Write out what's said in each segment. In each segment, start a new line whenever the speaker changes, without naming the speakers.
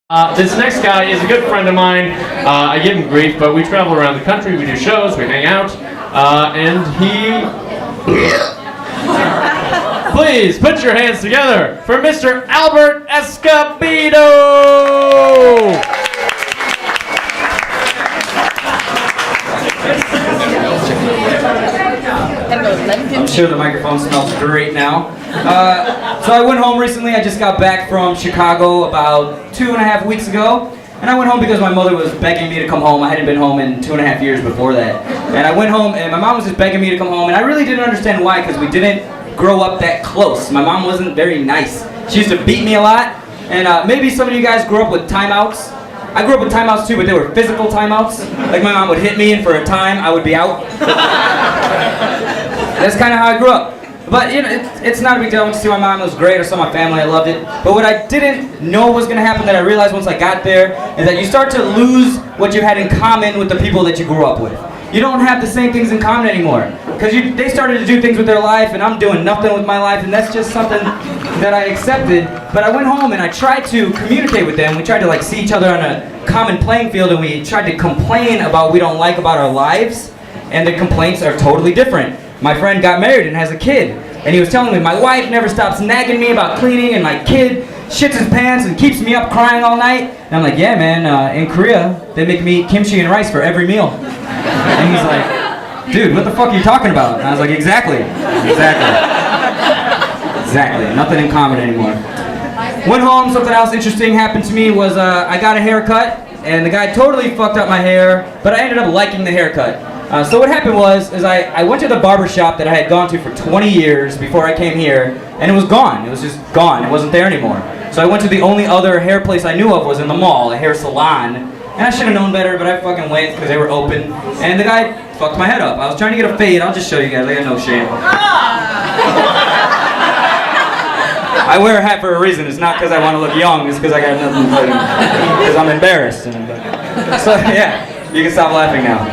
This next guy is a good friend of mine. I give him grief, but we travel around the country, we do shows, we hang out, and he... Please, put your hands together for Mr. Albert Escobedo!
I'm sure the microphone smells great now. So I went home recently. I just got back from Chicago about 2.5 weeks ago. And I went home because my mother was begging me to come home. I hadn't been home in 2.5 years before that. And I went home and my mom was just begging me to come home. And I really didn't understand why, because we didn't grow up that close. My mom wasn't very nice. She used to beat me a lot. And maybe some of you guys grew up with timeouts. I grew up with timeouts too, but they were physical timeouts. Like my mom would hit me and for a time I would be out. That's kind of how I grew up. But you know, it's not a big deal. I went to see my mom, it was great. I saw my family, I loved it. But what I didn't know was gonna happen, that I realized once I got there, is that you start to lose what you had in common with the people that you grew up with. You don't have the same things in common anymore. Because they started to do things with their life and I'm doing nothing with my life, and that's just something that I accepted. But I went home and I tried to communicate with them. We tried to like see each other on a common playing field, and we tried to complain about what we don't like about our lives, and the complaints are totally different. My friend got married and has a kid, and he was telling me, my wife never stops nagging me about cleaning, and my kid shits his pants and keeps me up crying all night. And I'm like, yeah man, in Korea, they make me eat kimchi and rice for every meal. And he's like, dude, what the fuck are you talking about? And I was like, exactly, nothing in common anymore. Went home, something else interesting happened to me was I got a haircut, and the guy totally fucked up my hair, but I ended up liking the haircut. So what happened was I went to the barber shop that I had gone to for 20 years before I came here, and it was gone. It was just gone. It wasn't there anymore. So I went to the only other hair place I knew of was in the mall, a hair salon. And I should have known better, but I fucking went because they were open. And the guy fucked my head up. I was trying to get a fade. I'll just show you guys. I got no shame. I wear a hat for a reason. It's not because I want to look young. It's because I got nothing to do. Because I'm embarrassed. So yeah. You can stop laughing now.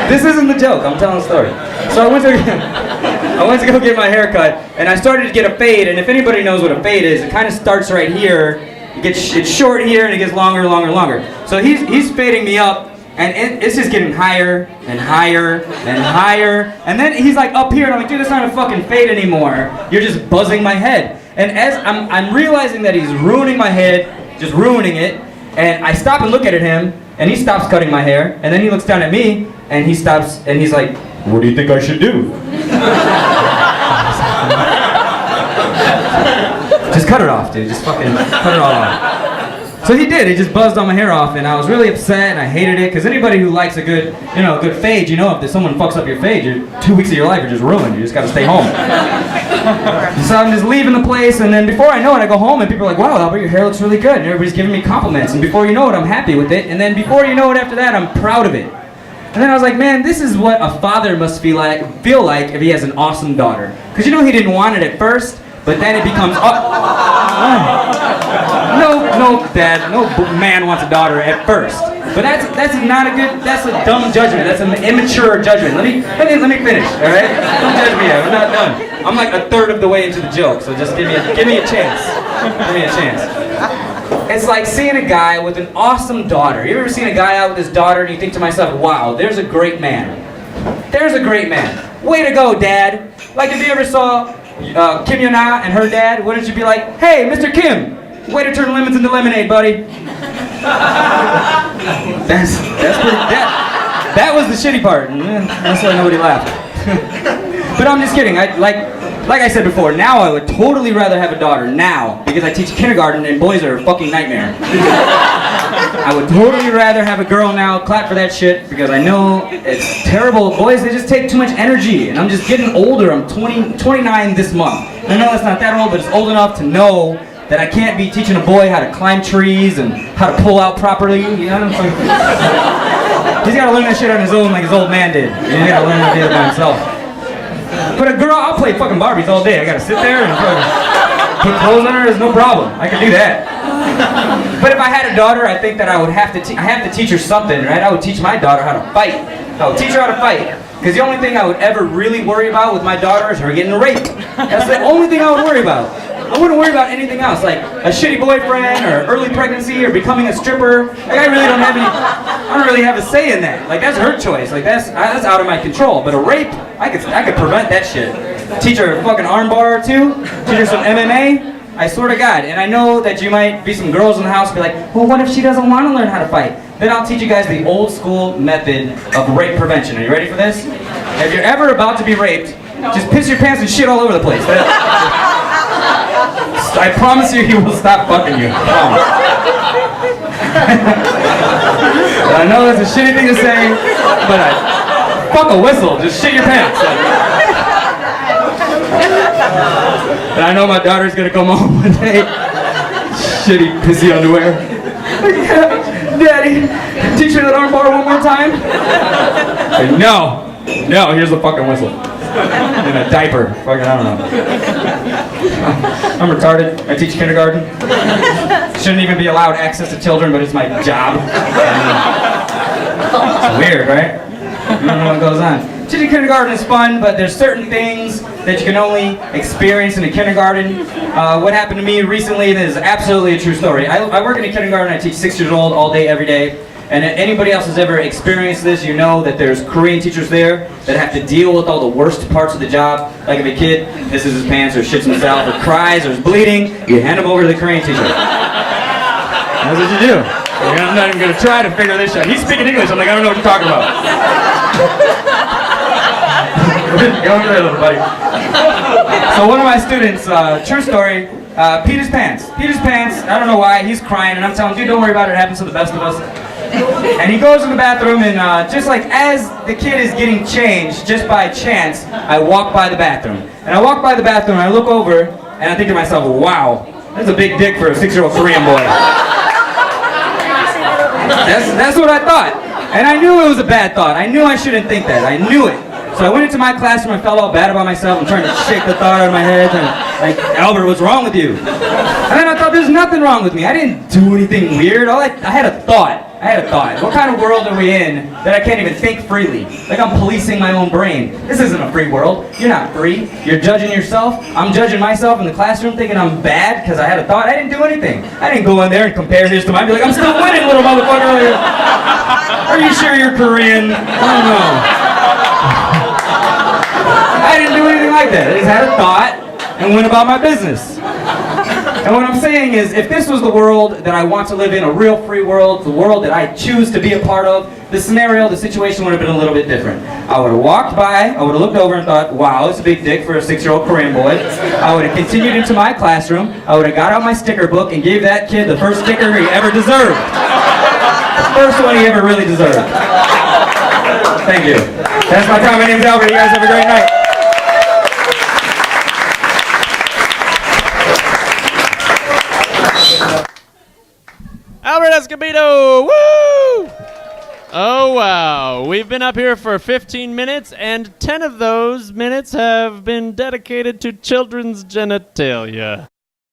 This isn't the joke, I'm telling a story. So I went to go get my hair cut, and I started to get a fade, and if anybody knows what a fade is, it kind of starts right here, it's short here, and it gets longer, longer, longer. So he's fading me up, and it's just getting higher, and higher, and higher, and then he's like up here, and I'm like, dude, that's not a fucking fade anymore. You're just buzzing my head. And as I'm realizing that he's ruining my head, just ruining it, and I stop and look at him, and he stops cutting my hair, and then he looks down at me, and he stops, and he's like, what do you think I should do? Just cut it off, dude. Just fucking cut it all off. So he did. He just buzzed all my hair off, and I was really upset, and I hated it, because anybody who likes a good fade, you know, if someone fucks up your fade, 2 weeks of your life are just ruined. You just gotta stay home. So I'm just leaving the place, and then before I know it, I go home, and people are like, wow, Albert, your hair looks really good, and everybody's giving me compliments, and before you know it, I'm happy with it, and then before you know it, after that, I'm proud of it. And then I was like, man, this is what a father must feel like if he has an awesome daughter. Because you know he didn't want it at first, but then it becomes, no, Dad, no man wants a daughter at first. But that's not a good, that's a dumb judgment. That's an immature judgment. Let me finish, all right? Don't judge me yet. We're not done. I'm like a third of the way into the joke, so just give me a chance. Give me a chance. It's like seeing a guy with an awesome daughter. You ever seen a guy out with his daughter and you think to myself, wow, there's a great man. There's a great man. Way to go, Dad. Like if you ever saw Kim Yuna and her dad, wouldn't you be like, hey, Mr. Kim, way to turn lemons into lemonade, buddy. That's pretty, that was the shitty part. That's why nobody laughed. But I'm just kidding. Like I said before, now I would totally rather have a daughter now, because I teach kindergarten and boys are a fucking nightmare. I would totally rather have a girl now. Clap for that shit, because I know it's terrible. Boys, they just take too much energy, and I'm just getting older. I'm 29 this month. And I know that's not that old, but it's old enough to know that I can't be teaching a boy how to climb trees and how to pull out properly, you know what I'm saying? He's gotta learn that shit on his own like his old man did. He's gotta learn how to do it by himself. But a girl, I'll play fucking Barbies all day. I gotta sit there and put clothes on her, there's no problem. I can do that. But if I had a daughter, I think that I would have to teach her something, right? I would teach my daughter how to fight. I would teach her how to fight. Because the only thing I would ever really worry about with my daughter is her getting raped. That's the only thing I would worry about. I wouldn't worry about anything else, like a shitty boyfriend or early pregnancy or becoming a stripper. Like I don't really have a say in that. Like that's her choice. Like that's out of my control. But a rape, I could prevent that shit. Teach her a fucking armbar or two. Teach her some MMA. I swear to God. And I know that you might be some girls in the house be like, well, what if she doesn't want to learn how to fight? Then I'll teach you guys the old school method of rape prevention. Are you ready for this? If you're ever about to be raped, just piss your pants and shit all over the place. I promise you, he will stop fucking you. I promise. I know that's a shitty thing to say, but fuck a whistle. Just shit your pants. And I know my daughter's gonna come home one day. Shitty, pissy underwear. Daddy, teach me that armbar one more time. And no, here's the fucking whistle. In a diaper. Fucking, I don't know. I'm retarded. I teach kindergarten. Shouldn't even be allowed access to children, but it's my job. It's weird, right? I don't know what goes on. Teaching kindergarten is fun, but there's certain things that you can only experience in a kindergarten. What happened to me recently is absolutely a true story. I work in a kindergarten. I teach 6 years old all day, every day. And if anybody else has ever experienced this, you know that there's Korean teachers there that have to deal with all the worst parts of the job. Like if a kid pisses his pants or shits himself or cries or is bleeding, you hand him over to the Korean teacher. That's what you do. I'm not even going to try to figure this out. He's speaking English. I'm like, I don't know what you're talking about. Get over there, little buddy. So one of my students, true story, peed his pants. I don't know why. He's crying, and I'm telling him, dude, don't worry about it. It happens to the best of us. And he goes in the bathroom, and just like as the kid is getting changed, just by chance, I walk by the bathroom. And I walk by the bathroom, and I look over, and I think to myself, wow, that's a big dick for a 6-year-old Korean boy. That's what I thought. And I knew it was a bad thought. I knew I shouldn't think that. I knew it. So I went into my classroom and felt all bad about myself. I'm trying to shake the thought out of my head. And like, Albert, what's wrong with you? And then I thought, there's nothing wrong with me. I didn't do anything weird. I had a thought. What kind of world are we in that I can't even think freely? Like I'm policing my own brain. This isn't a free world. You're not free. You're judging yourself. I'm judging myself in the classroom thinking I'm bad because I had a thought. I didn't do anything. I didn't go in there and compare his to mine. Be like, I'm still winning, little motherfucker. Are you sure you're Korean? I don't know. I didn't do anything like that. I just had a thought and went about my business. And what I'm saying is, if this was the world that I want to live in, a real free world, the world that I choose to be a part of, the situation would have been a little bit different. I would have walked by, I would have looked over and thought, wow, it's a big dick for a 6-year-old Korean boy. I would have continued into my classroom, I would have got out my sticker book and gave that kid the first sticker he ever deserved. The first one he ever really deserved. Thank you. That's my time. My name's Albert. You guys have a great night.
Albert Escobedo! Woo! Oh, wow. We've been up here for 15 minutes, and 10 of those minutes have been dedicated to children's genitalia.